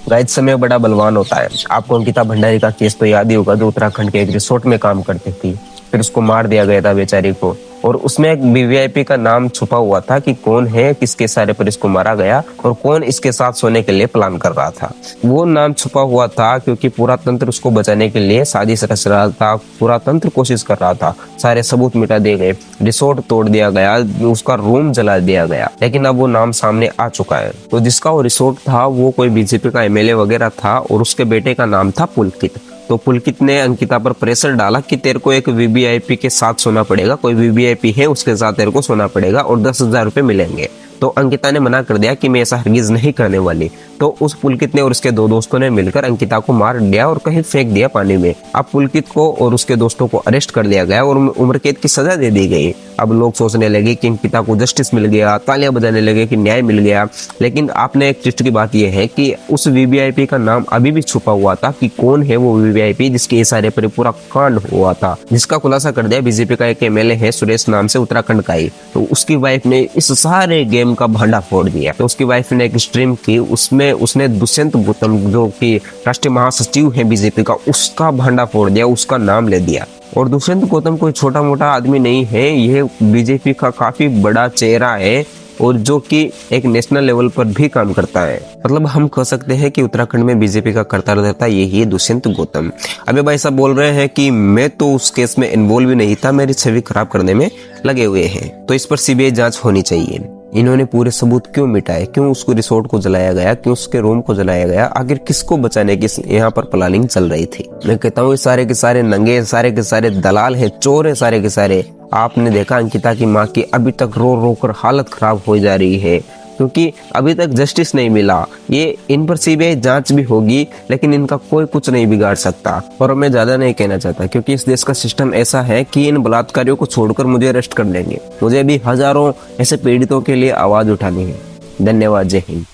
Guys समय बड़ा बलवान होता है। आपको अंकिता भंडारी का केस तो याद ही होगा, जो उत्तराखंड के एक रिसोर्ट में काम करती थी, फिर उसको मार दिया गया था बेचारी को। और उसमें एक वीवीआईपी का नाम छुपा हुआ था कि कौन है, किसके इशारे पर इसको मारा गया और कौन इसके साथ सोने के लिए प्लान कर रहा था। वो नाम छुपा हुआ था क्योंकि पूरा तंत्र उसको बचाने के लिए साजिश रच रहा था, पूरा तंत्र कोशिश कर रहा था। सारे सबूत मिटा दिए गए, रिसोर्ट तोड़ दिया गया, उसका रूम जला दिया गया, लेकिन अब वो नाम सामने आ चुका है। तो जिसका वो रिसोर्ट था वो कोई बीजेपी का एमएलए वगैरह था और उसके बेटे का नाम था पुलकित। तो पुलकित ने अंकिता पर प्रेशर डाला कि तेरे को एक वीवीआईपी के साथ सोना पड़ेगा, कोई वीवीआईपी है उसके साथ तेरे को सोना पड़ेगा और 10,000 रुपए मिलेंगे। तो अंकिता ने मना कर दिया कि मैं ऐसा हरगिज नहीं करने वाली। तो उस पुलकित ने और उसके दो दोस्तों ने मिलकर अंकिता को मार दिया और कहीं फेंक दिया पानी में। अब पुलकित को और उसके दोस्तों को अरेस्ट कर लिया गया और उम्र कैद की सजा दे दी गई। अब लोग सोचने लगे कि अंकिता को जस्टिस मिल गया, तालियां बजाने लगे कि न्याय मिल गया। लेकिन आपने एक ट्विस्ट की बात यह है कि उस वीवीआईपी का नाम अभी भी छुपा हुआ था कि कौन है वो वीवीआईपी जिसके इशारे पर पूरा कांड हुआ था, जिसका खुलासा कर दिया बीजेपी का एक एमएलए है सुरेश नाम से, उत्तराखंड का ही। तो उसकी वाइफ ने इस सारे गेम का भंडा फोड़ दिया। तो उसकी वाइफ ने एक स्ट्रीम की, उसमें उसने दुष्यंत गौतम जो कि राष्ट्रीय महासचिव है बीजेपी का, उसका भंडा फोड़ दिया, उसका नाम ले दिया। और दुष्यंत गौतम कोई छोटा मोटा आदमी नहीं है, यह बीजेपी का काफी बड़ा चेहरा है और जो कि एक नेशनल लेवल पर भी काम करता है। मतलब हम कह सकते हैं कि उत्तराखंड में बीजेपी का करता रहता यही है दुष्यंत गौतम। अबे भाई साहब बोल रहे हैं कि मैं तो उस केस में इन्वॉल्व ही नहीं था, मेरी छवि खराब करने में लगे हुए हैं। तो इस पर सीबीआई जांच होनी चाहिए। इन्होंने पूरे सबूत क्यों मिटाए, क्यों उसको रिसोर्ट को जलाया गया, क्यों उसके रूम को जलाया गया, आखिर किसको बचाने की यहाँ पर प्लानिंग चल रही थी। मैं कहता हूँ सारे के सारे नंगे, सारे के सारे दलाल है, चोर है सारे के सारे। आपने देखा अंकिता की माँ की अभी तक रो रो कर हालत खराब हो जा रही है क्योंकि अभी तक जस्टिस नहीं मिला। ये इन पर सीबीआई जांच भी होगी लेकिन इनका कोई कुछ नहीं बिगाड़ सकता। और मैं ज्यादा नहीं कहना चाहता क्योंकि इस देश का सिस्टम ऐसा है कि इन बलात्कारियों को छोड़कर मुझे अरेस्ट कर लेंगे। मुझे भी हजारों ऐसे पीड़ितों के लिए आवाज उठानी है। धन्यवाद। जय हिंद।